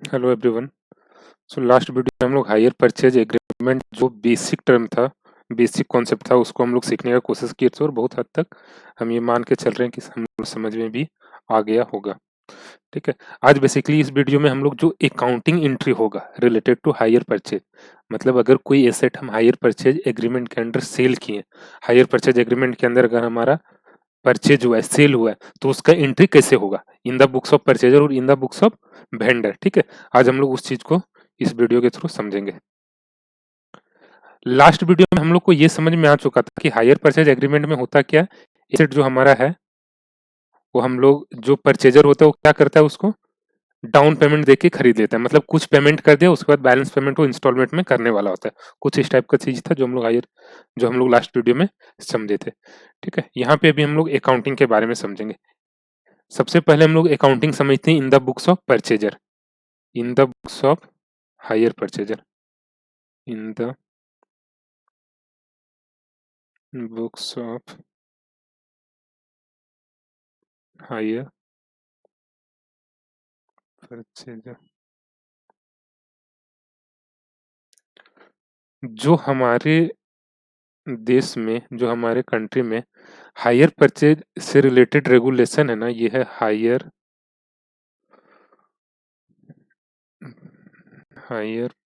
Hello everyone. So last video में हम लोग हायर परचेज एग्रीमेंट जो बेसिक टर्म था, बेसिक कॉन्सेप्ट था, उसको हम लोग सीखने का कोशिश किए थे और बहुत हद तक हम ये मान के चल रहे हैं कि हम लोग समझ में भी आ गया होगा। ठीक है। आज बेसिकली इस वीडियो में हम लोग जो अकाउंटिंग एंट्री होगा रिलेटेड टू हायर परचेज, मतलब अगर कोई एसेट हम हायर परचेज एग्रीमेंट के अंडर सेल किए, हायर परचेज एग्रीमेंट के अंदर अगर हमारा परचेज हुआ है, सेल हुआ है, तो उसका एंट्री कैसे होगा in the books of purchaser और in the books of vendor. ठीक है। आज हम लोग उस चीज को इस वीडियो के थ्रू समझेंगे। लास्ट वीडियो में हम लोग को ये समझ में आ चुका था कि हायर परचेज एग्रीमेंट में होता क्या, एसेट जो हमारा है वो हम लोग जो परचेजर होता है वो क्या करता है, उसको डाउन पेमेंट देके खरीद लेता है, मतलब कुछ पेमेंट कर दिया, उसके बाद बैलेंस पेमेंट वो इंस्टॉलमेंट में करने वाला होता है। कुछ इस टाइप का चीज था जो हम लोग लास्ट वीडियो में समझे थे। ठीक है। यहाँ पे अभी हम लोग अकाउंटिंग के बारे में समझेंगे। सबसे पहले हम लोग अकाउंटिंग समझते हैं in the books of purchaser, in the books of hire purchaser, in the books of hire purchaser. जो हमारे देश में, जो हमारे कंट्री में हायर परचेज से रिलेटेड रेगुलेशन है ना, ये है हायर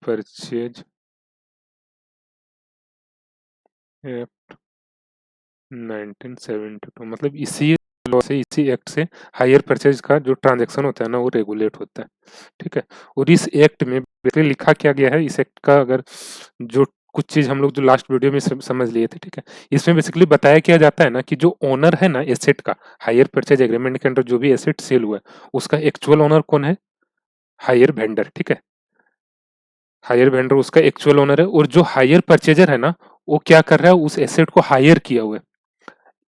परचेज एक्ट 1972, मतलब इसी लॉ से, इसी एक्ट से हायर परचेज का जो ट्रांजैक्शन होता है ना वो रेगुलेट होता है। ठीक है। और इस एक्ट में बेसिकली लिखा क्या गया है, इस एक्ट का अगर जो कुछ चीज हम लोग जो लास्ट वीडियो में समझ लिए थे, ठीक है, इसमें बेसिकली बताया क्या जाता है ना कि जो ओनर है ना एसेट का, हायर परचेज एग्रीमेंट के अंदर जो भी एसेट सेल हुआ है उसका एक्चुअल ओनर कौन है, हायर वेंडर। ठीक है। हायर वेंडर उसका एक्चुअल ओनर है, और जो हायर परचेजर है ना वो क्या कर रहा है, उस एसेट को हायर किया हुआ है,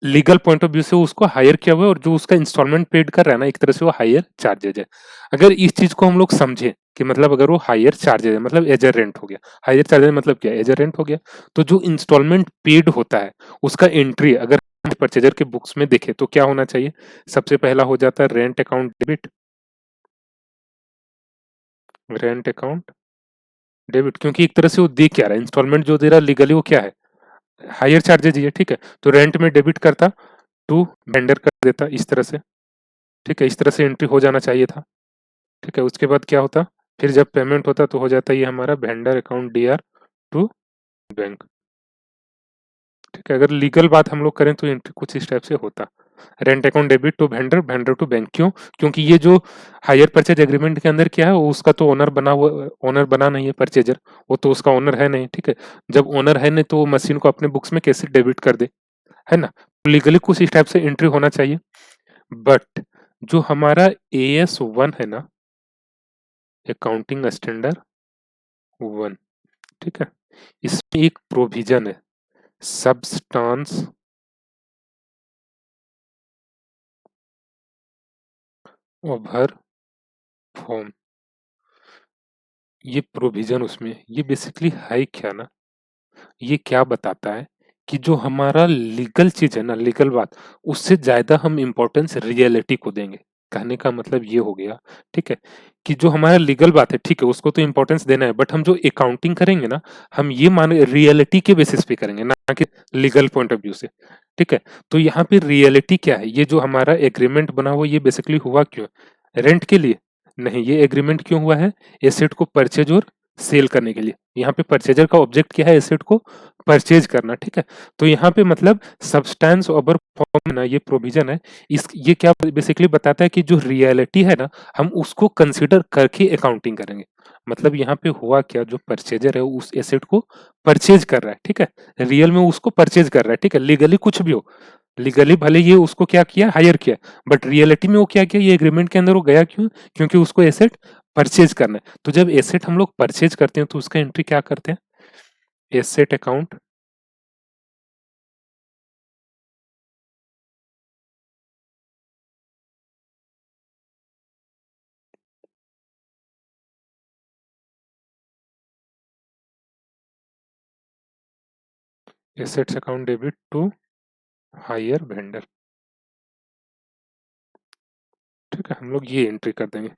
लीगल पॉइंट ऑफ व्यू से उसको हायर किया हुआ है, और जो उसका इंस्टॉलमेंट पेड कर रहा है ना एक तरह से वो हायर चार्जेज है। अगर इस चीज को हम लोग समझे कि मतलब अगर वो हायर चार्जेज है मतलब एजर रेंट हो गया, हायर चार्जेज मतलब क्या, एजर रेंट हो गया, तो जो इंस्टॉलमेंट पेड होता है उसका एंट्री अगर परचेजर के बुक्स में देखे तो क्या होना चाहिए, सबसे पहला हो जाता है rent account debit, rent account debit, क्योंकि एक तरह से वो दे क्या रहा है, इंस्टॉलमेंट जो दे रहा है लीगली वो क्या है, हायर चार्जेज ही है। ठीक है। तो रेंट में डेबिट करता, टू वेंडर कर देता इस तरह से। ठीक है। इस तरह से एंट्री हो जाना चाहिए था। ठीक है। उसके बाद क्या होता, फिर जब पेमेंट होता तो हो जाता ये हमारा vendor account DR to bank. ठीक है। अगर लीगल बात हम लोग करें तो एंट्री कुछ इस टाइप से होता, rent account debit to vendor, vendor to bank. क्यों, क्योंकि ये जो हायर परचेज एग्रीमेंट के अंदर क्या है, वो उसका तो ओनर बना हुआ, ओनर बना नहीं है परचेजर, वो तो उसका ओनर है नहीं। ठीक है। जब ओनर है नहीं तो वो मशीन को अपने बुक्स में कैसे डेबिट कर दे, है ना। लीगली कुछ इस टाइप से एंट्री होना चाहिए। बट जो हमारा AS1 है ना, अकाउंटिंग स्टैंडर्ड 1, ठीक है, इसमें एक प्रोविजन है, सब्सटेंस ओवर फॉर्म। ये प्रोविजन उसमें ये बेसिकली है क्या ना, ये क्या बताता है कि जो हमारा लीगल चीज है ना, लीगल बात, उससे ज्यादा हम इम्पोर्टेंस रियलिटी को देंगे। कहने का मतलब ये हो गया, ठीक है, कि जो हमारा लीगल बात है ठीक है उसको तो इम्पोर्टेंस देना है, बट हम जो अकाउंटिंग करेंगे ना, हम ये मान रियलिटी के बेसिस पे करेंगे ना कि लीगल पॉइंट ऑफ व्यू से। ठीक है। तो यहाँ पे रियलिटी क्या है, ये जो हमारा एग्रीमेंट बना हुआ ये बेसिकली हुआ क्यों, रेंट के लिए नहीं, ये एग्रीमेंट क्यों हुआ है, एसेट को परचेज और सेल करने के लिए। यहाँ पे परचेजर का ऑब्जेक्ट क्या है, एसेट को परचेज करना। ठीक है। तो यहाँ पे मतलब सब्सटेंस ओवर फॉर्म ना, ये प्रोविजन है, इस ये क्या बेसिकली बताता है कि जो रियलिटी है ना हम उसको कंसीडर करके अकाउंटिंग करेंगे। मतलब यहाँ पे हुआ क्या, जो परचेजर है उस एसेट को परचेज कर रहा है, ठीक है, रियल में उसको परचेज कर रहा है, ठीक है, लीगली कुछ भी हो, लीगली भले ये उसको क्या किया, हायर किया, बट रियलिटी में वो क्या किया, ये एग्रीमेंट के अंदर वो गया क्यों, क्योंकि उसको एसेट परचेज करना है। तो जब एसेट हम लोग परचेज करते हैं तो उसका एंट्री क्या करते हैं, asset account, assets account debit to hire vendor. ठीक है। हम लोग ये एंट्री कर देंगे।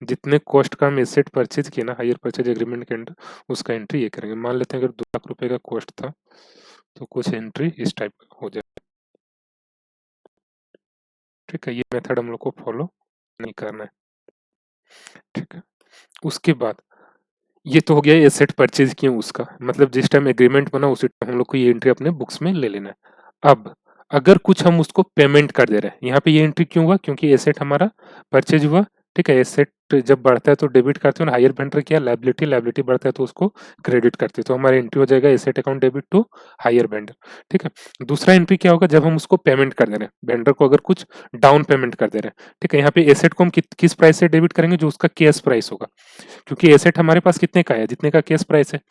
जितने कॉस्ट का हम एसेट परचेज किए ना हायर परचेज एग्रीमेंट के अंडर, उसका एंट्री ये करेंगे। मान लेते हैं अगर 2 लाख रुपए का कॉस्ट था, तो कुछ एंट्री इस टाइप का हो जाए। ठीक है, ये मेथड हम लोग को फॉलो नहीं करना है। ठीक है, उसके बाद ये तो हो गया एसेट परचेज किए उसका, मतलब जिस टाइम एग्रीमेंट बना उसी टाइम हम लोग को ये एंट्री अपने बुक्स में ले लेना है। अब अगर कुछ हम उसको पेमेंट कर दे रहे हैं, यहाँ पे ये एंट्री क्यों हुआ, क्योंकि एसेट हमारा परचेज हुआ। ठीक है, एसेट जब बढ़ता है तो डेबिट करते हैं, हायर वेंडर किया लायबिलिटी, लायबिलिटी बढ़ता है तो उसको क्रेडिट करते हैं, तो हमारा एंट्री हो जाएगा asset account debit to hire vendor. ठीक है, दूसरा एंट्री क्या होगा, जब हम उसको पेमेंट कर दे रहे हैं वेंडर को, अगर कुछ डाउन पेमेंट कर दे रहे हैं। ठीक है, यहाँ पे एसेट को हम किस प्राइस से डेबिट करेंगे, जो उसका कैश प्राइस होगा, क्योंकि एसेट हमारे पास कितने का है, जितने का केस प्राइस है।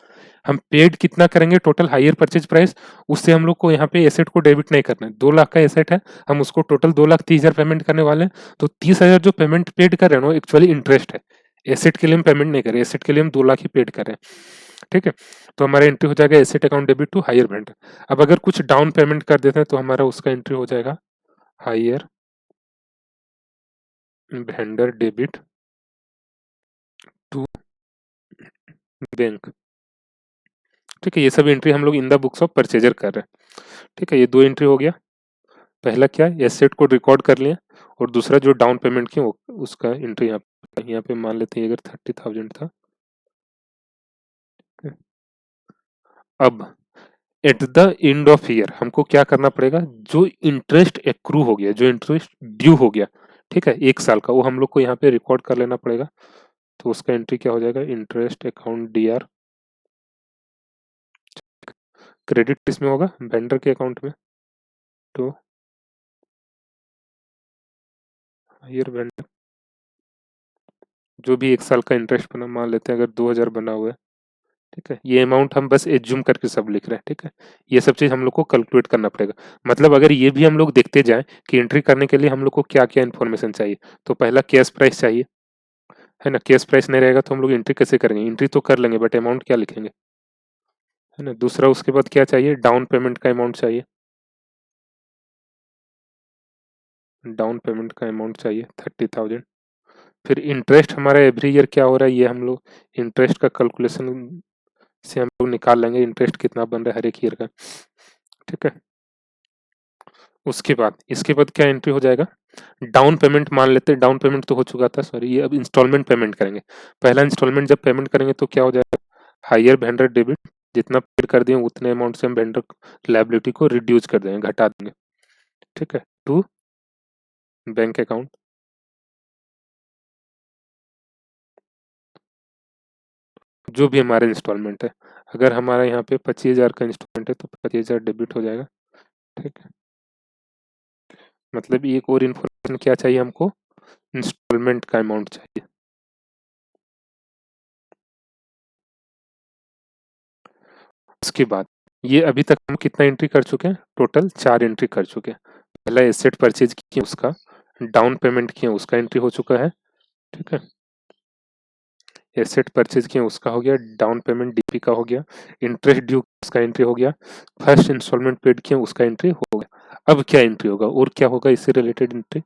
हम पेड कितना करेंगे टोटल हायर परचेज प्राइस, उससे हम लोग को यहाँ पे एसेट को डेबिट नहीं करना है। 2 लाख का एसेट है, हम उसको टोटल 2,30,000 पेमेंट करने वाले हैं, तो 30,000 जो पेमेंट पेड कर रहे हैं वो एक्चुअली इंटरेस्ट है। एसेट के लिए हम पेमेंट नहीं कर रहे, एसेट के लिए हम 2 लाख ही पेड कर रहे हैं। ठीक है, तो हमारा एंट्री हो जाएगा asset account debit to hire vendor. अब अगर कुछ डाउन पेमेंट कर देते हैं तो हमारा उसका एंट्री हो जाएगा hire vendor debit to bank. ठीक है, ये सब एंट्री हम लोग in the books of purchaser कर रहे हैं। ठीक है, ये 2 एंट्री हो गया। पहला क्या है, एसेट को रिकॉर्ड कर लिया, और दूसरा जो डाउन पेमेंट किया उसका एंट्री यहाँ पे मान लेते हैं अगर 30,000 था। अब at the end of year हमको क्या करना पड़ेगा, जो इंटरेस्ट एक्रू हो गया, जो इंटरेस्ट ड्यू हो गया, ठीक है 1 साल का, वो हम लोग को यहाँ पे रिकॉर्ड कर लेना पड़ेगा। तो उसका एंट्री क्या हो जाएगा, इंटरेस्ट अकाउंट डीआर। क्रेडिट किसमें होगा, वेंडर के अकाउंट में, तो हायर वेंडर, जो भी 1 साल का इंटरेस्ट बना, मान लेते हैं अगर 2,000 बना हुआ है। ठीक है, ये अमाउंट हम बस एज्यूम करके सब लिख रहे हैं। ठीक है, ये सब चीज हम लोग को कैलकुलेट करना पड़ेगा। मतलब अगर ये भी हम लोग देखते जाएं कि एंट्री करने के लिए हम लोग को क्या क्या इन्फॉर्मेशन चाहिए, तो पहला कैश प्राइस चाहिए, है ना। कैश प्राइस नहीं रहेगा तो हम लोग एंट्री कैसे करेंगे, एंट्री तो कर लेंगे बट अमाउंट क्या लिखेंगे, है ना। दूसरा उसके बाद क्या चाहिए, डाउन पेमेंट का अमाउंट चाहिए, डाउन पेमेंट का अमाउंट चाहिए 30,000। फिर इंटरेस्ट हमारा एवरी ईयर क्या हो रहा है, ये हम लोग इंटरेस्ट का कैलकुलेशन से हम लोग निकाल लेंगे, इंटरेस्ट कितना बन रहा है हर एक ईयर का। ठीक है, उसके बाद इसके बाद क्या एंट्री हो जाएगा, डाउन पेमेंट मान लेते हैं, डाउन पेमेंट तो हो चुका था सॉरी, ये अब इंस्टॉलमेंट पेमेंट करेंगे। पहला इंस्टॉलमेंट जब पेमेंट करेंगे तो क्या हो जाएगा, हायर वेंडर डेबिट, जितना पेड कर दिए उतने अमाउंट से हम वेंडर लायबिलिटी को रिड्यूस कर देंगे, घटा देंगे। ठीक है, टू बैंक अकाउंट। जो भी हमारे इंस्टॉलमेंट है, अगर हमारा यहाँ पे 25,000 का इंस्टॉलमेंट है तो 25,000 डेबिट हो जाएगा। ठीक है, मतलब एक और इन्फॉर्मेशन क्या चाहिए हमको, इंस्टॉलमेंट का अमाउंट चाहिए। उसके बाद ये अभी तक हम कितना एंट्री कर चुके हैं, टोटल 4 एंट्री कर चुके हैं। पहला एसेट परचेज किए उसका, डाउन पेमेंट किए उसका एंट्री हो चुका है। ठीक है, एसेट परचेज किए उसका हो गया, डाउन पेमेंट डीपी का हो गया, इंटरेस्ट ड्यू उसका एंट्री हो गया, फर्स्ट इंस्टॉलमेंट पेड किए उसका एंट्री हो गया। अब क्या एंट्री होगा, और क्या होगा इससे रिलेटेड एंट्री,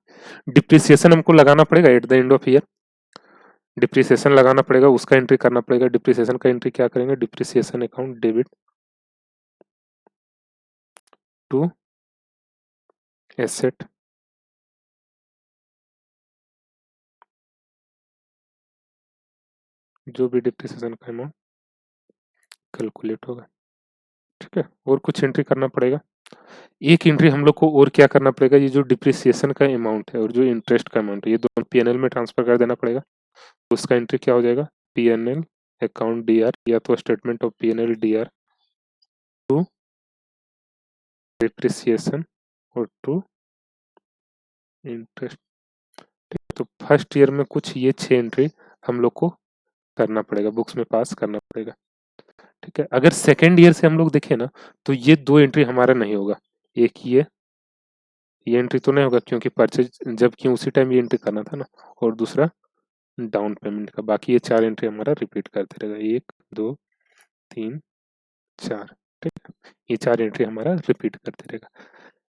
डिप्रिसिएशन हमको लगाना पड़ेगा at the end of year, depreciation लगाना पड़ेगा, उसका एंट्री करना पड़ेगा। डिप्रिसिएशन का एंट्री क्या करेंगे, depreciation account debit to asset, जो भी डिप्रिसिएशन का अमाउंट कैलकुलेट होगा। ठीक है, और कुछ एंट्री करना पड़ेगा, एक एंट्री हम लोग को और क्या करना पड़ेगा, ये जो डिप्रिसिएशन का अमाउंट है और जो इंटरेस्ट का अमाउंट है, ये दोनों पीएनएल में ट्रांसफर कर देना पड़ेगा। उसका एंट्री क्या हो जाएगा, पीएनएल अकाउंट डीआर, या तो statement of PNL DR to depreciation और टू इंटरेस्ट। तो फर्स्ट ईयर में कुछ ये 6 एंट्री हम लोग को करना पड़ेगा, बुक्स में पास करना पड़ेगा। ठीक है, अगर सेकेंड ईयर से हम लोग देखें ना, तो ये 2 एंट्री हमारा नहीं होगा। एक ये एंट्री तो नहीं होगा क्योंकि परचेज जब की उसी टाइम ये एंट्री करना था ना, और दूसरा डाउन पेमेंट का। बाकी ये 4 एंट्री हमारा रिपीट करते रहेगा, 1 2 3 4। ठीक है, ये 4 एंट्री हमारा रिपीट करते रहेगा।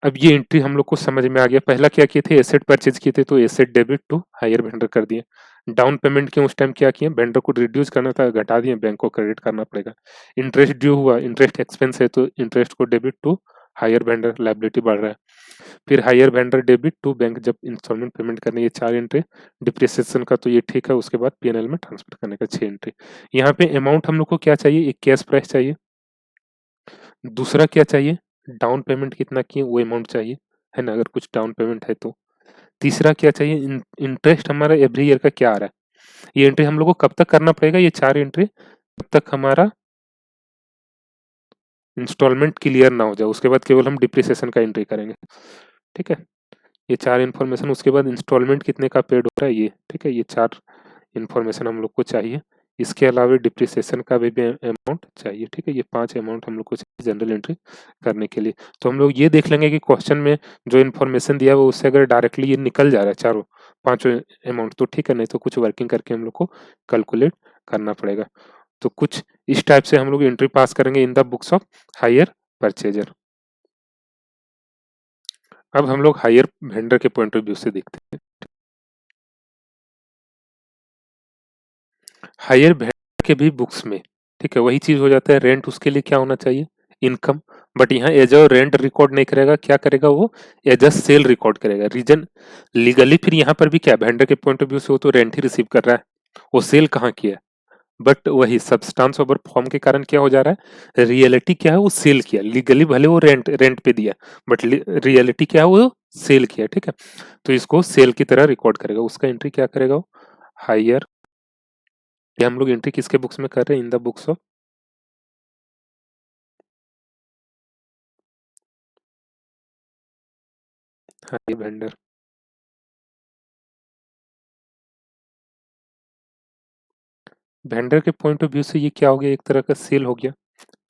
अब ये एंट्री हम लोग को समझ में आ गया, पहला क्या किए थे, एसेट परचेज किए थे तो asset debit to hire vendor कर दिए, डाउन पेमेंट के उस टाइम क्या किए, वेंडर को रिड्यूस करना था, घटा दिए, बैंक को क्रेडिट करना पड़ेगा। इंटरेस्ट ड्यू हुआ, इंटरेस्ट एक्सपेंस है तो इंटरेस्ट को debit to hire vendor, liability बढ़ रहा है। फिर hire vendor debit to bank जब इंस्टॉलमेंट पेमेंट करने, ये 4 एंट्री। डिप्रिसिएशन का तो ये ठीक है, उसके बाद पीएनएल में ट्रांसफर करने का 6 एंट्री। यहाँ पे अमाउंट हम लोग को क्या चाहिए, एक कैश प्राइस चाहिए, दूसरा क्या चाहिए, डाउन पेमेंट कितना किए वो अमाउंट चाहिए, है ना, अगर कुछ डाउन पेमेंट है तो। तीसरा क्या चाहिए, इंटरेस्ट हमारा एवरी ईयर का क्या आ रहा है। ये एंट्री हम लोग को कब तक करना पड़ेगा, ये 4 एंट्री तब तक हमारा इंस्टॉलमेंट क्लियर ना हो जाए, उसके बाद केवल हम डिप्रिसिएशन का एंट्री करेंगे। ठीक है, ये 4 इन्फॉर्मेशन, उसके बाद इंस्टॉलमेंट कितने का पेड हो रहा है ये, ठीक है, ये 4 इन्फॉर्मेशन हम लोग को चाहिए। इसके अलावा डिप्रिसिएशन का भी अमाउंट चाहिए। ठीक है, ये 5 अमाउंट हम लोग को चाहिए जनरल एंट्री करने के लिए। तो हम लोग ये देख लेंगे कि क्वेश्चन में जो इन्फॉर्मेशन दिया है वो उससे अगर डायरेक्टली ये निकल जा रहा है चारों पांचों अमाउंट तो ठीक है, नहीं तो कुछ वर्किंग करके हम लोग को कैलकुलेट करना पड़ेगा। तो कुछ इस टाइप से हम लोग एंट्री पास करेंगे in the books of hire purchaser. अब हम लोग हायर वेंडर के पॉइंट ऑफ व्यू से देखते हैं। हायर वेंडर के भी बुक्स में, ठीक है, वही चीज हो जाता है, रेंट उसके लिए क्या होना चाहिए, इनकम। बट यहाँ एज अ रेंट रिकॉर्ड नहीं करेगा, क्या करेगा वो, एज अ सेल रिकॉर्ड करेगा। रीजन लीगली फिर यहाँ पर भी क्या, वेंडर के पॉइंट ऑफ व्यू से वो तो रेंट ही रिसीव कर रहा है, वो सेल कहाँ किया है। बट वही सब्सटेंस ओवर फॉर्म के कारण क्या हो जा रहा है, रियलिटी क्या है, वो सेल किया। लीगली भले वो रेंट रेंट पे दिया, बट रियलिटी क्या है, वो सेल किया। ठीक है, तो इसको सेल की तरह रिकॉर्ड करेगा, उसका एंट्री क्या करेगा वो, हायर। ये हम लोग एंट्री किसके बुक्स में कर रहे हैं, in the books of higher vendor. Vendor के पॉइंट ऑफ व्यू से ये क्या हो गया, एक तरह का सेल हो गया।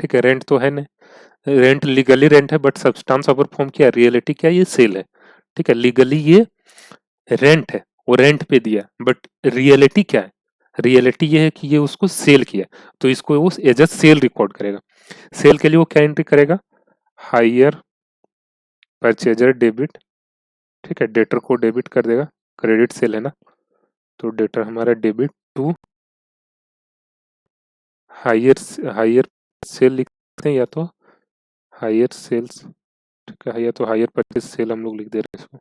ठीक है, रेंट तो है नहीं, रेंट लीगली रेंट है, बट सब्सटेंस ओवर फॉर्म क्या है, रियलिटी क्या है, ये सेल है। ठीक है, लीगली ये रेंट है, वो रेंट पे दिया, बट रियलिटी क्या है, रियलिटी ये है कि ये उसको सेल किया, तो इसको वो एज अ सेल रिकॉर्ड करेगा। सेल के लिए वो क्या एंट्री करेगा, हायर परचेजर डेबिट। ठीक है, डेटर को डेबिट कर देगा, क्रेडिट सेल है ना, तो डेटर हमारा debit to hire, hire sale लिखते हैं या तो हायर सेल्स। ठीक है, या तो हायर परचेज सेल हम लोग लिख दे रहे हैं इसको,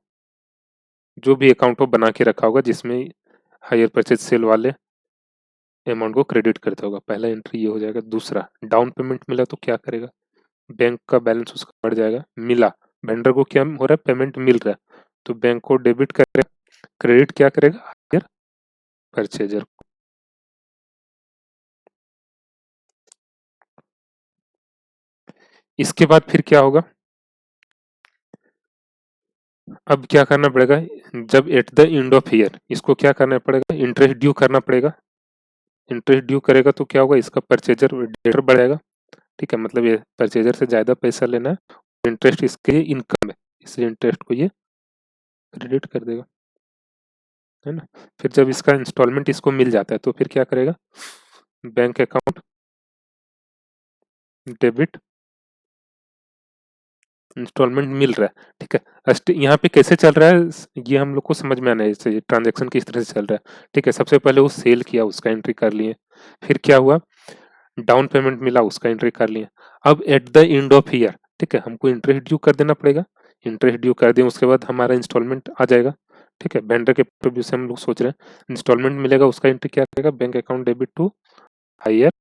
जो भी अकाउंट वो बना के रखा होगा जिसमें हायर परचेज सेल वाले अमाउंट को क्रेडिट करता होगा। पहला एंट्री ये हो जाएगा। दूसरा, डाउन पेमेंट मिला तो क्या करेगा, बैंक का बैलेंस उसका बढ़ जाएगा, मिला, वेंडर को क्या हो रहा है, पेमेंट मिल रहा है, तो बैंक को डेबिट करेगा, क्रेडिट क्या करेगा, हायर परचेजर। इसके बाद फिर क्या होगा, अब क्या करना पड़ेगा, जब at the end of year इसको क्या करना पड़ेगा, इंटरेस्ट ड्यू करना पड़ेगा। इंटरेस्ट ड्यू करेगा तो क्या होगा, इसका परचेजर डेटर बढ़ेगा। ठीक है, मतलब ये परचेजर से ज्यादा पैसा लेना है, इंटरेस्ट इसके इनकम है, इसलिए इंटरेस्ट को ये क्रेडिट कर देगा, है ना। फिर जब इसका इंस्टॉलमेंट इसको मिल जाता है तो फिर क्या करेगा, बैंक अकाउंट डेबिट, इंस्टॉलमेंट मिल रहा है। ठीक है, यहाँ पे कैसे चल रहा है ये हम लोग को समझ में आना है, इससे ट्रांजेक्शन किस तरह से चल रहा है। ठीक है, सबसे पहले वो सेल किया, उसका एंट्री कर लिए। फिर क्या हुआ, डाउन पेमेंट मिला, उसका एंट्री कर लिए। अब at the end of year, ठीक है, हमको इंटरेस्ट ड्यू कर देना पड़ेगा, इंटरेस्ट ड्यू कर दिए, उसके बाद हमारा इंस्टॉलमेंट आ जाएगा। ठीक है, वेंडर के प्रोव्यू से हम लोग सोच रहे हैं इंस्टॉलमेंट मिलेगा, उसका एंट्री क्या करेगा, bank account debit to hire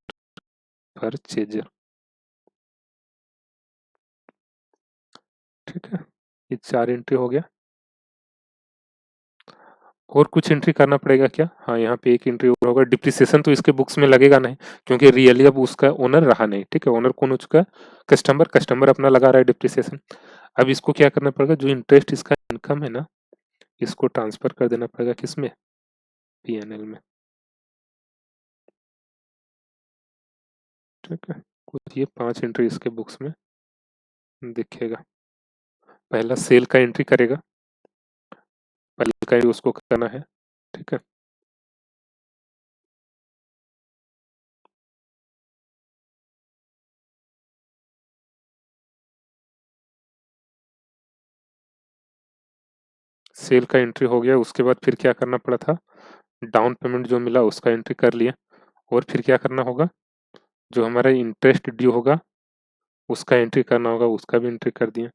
purchaser. ठीक है, ये 4 एंट्री हो गया। और कुछ एंट्री करना पड़ेगा क्या, हाँ यहाँ पे एक एंट्री और होगा, डिप्रिसिएशन तो इसके बुक्स में लगेगा नहीं, क्योंकि रियली अब उसका ओनर रहा नहीं। ठीक है, ओनर कौन हो चुका है, कस्टमर, कस्टमर अपना लगा रहा है डिप्रिसिएशन। अब इसको क्या करना पड़ेगा, जो इंटरेस्ट इसका इनकम है ना, इसको ट्रांसफर कर देना पड़ेगा किसमें, पीएनएल में। ठीक है, कुछ ये 5 एंट्री इसके बुक्स में दिखेगा। पहला सेल का एंट्री करेगा, पहले का उसको करना है। ठीक है, सेल का एंट्री हो गया, उसके बाद फिर क्या करना पड़ा था, डाउन पेमेंट जो मिला उसका एंट्री कर लिए, और फिर क्या करना होगा, जो हमारा इंटरेस्ट ड्यू होगा उसका एंट्री करना होगा, उसका भी एंट्री कर दिए।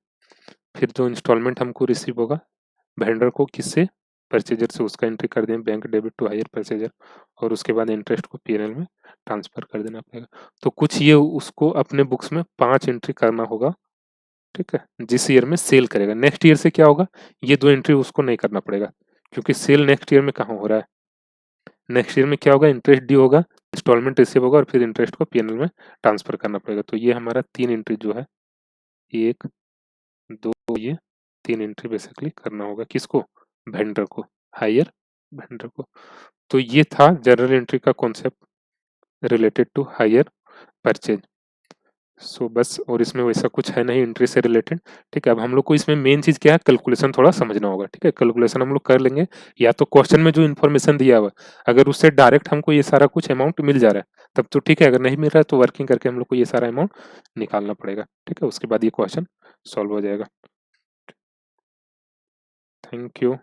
फिर जो इंस्टॉलमेंट हमको रिसीव होगा वेंडर को किससे, परचेजर से, उसका एंट्री कर दें, bank debit to hire purchaser, और उसके बाद इंटरेस्ट को पीएनएल में ट्रांसफर कर देना पड़ेगा। तो कुछ ये उसको अपने बुक्स में 5 एंट्री करना होगा, ठीक है, जिस ईयर में सेल करेगा। नेक्स्ट ईयर से क्या होगा, ये 2 एंट्री उसको नहीं करना पड़ेगा, क्योंकि सेल नेक्स्ट ईयर में कहाँ हो रहा है। नेक्स्ट ईयर में क्या होगा, इंटरेस्ट ड्यू होगा, इंस्टॉलमेंट रिसीव होगा, और फिर इंटरेस्ट को पीएनएल में ट्रांसफर करना पड़ेगा। तो ये हमारा 3 एंट्री जो है, 1, 2, ये 3 एंट्री बेसिकली करना होगा किसको, वेंडर को, हायर वेंडर को। तो ये था जर्नल एंट्री का concept related to hire purchase. So बस, और इसमें वैसा कुछ है नहीं एंट्री से रिलेटेड, ठीक है। अब हम लोग को इसमें मेन चीज क्या है, कैलकुलेशन थोड़ा समझना होगा, ठीक है। कैलकुलेशन हम लोग कर लेंगे, या तो क्वेश्चन में जो इन्फॉर्मेशन दिया हुआ अगर उससे डायरेक्ट हमको ये सारा कुछ अमाउंट मिल जा रहा है तब तो ठीक है, अगर नहीं मिल रहा है तो वर्किंग करके हम लोग को ये सारा अमाउंट निकालना पड़ेगा, ठीक है। उसके बाद ये क्वेश्चन सॉल्व हो जाएगा। Thank you.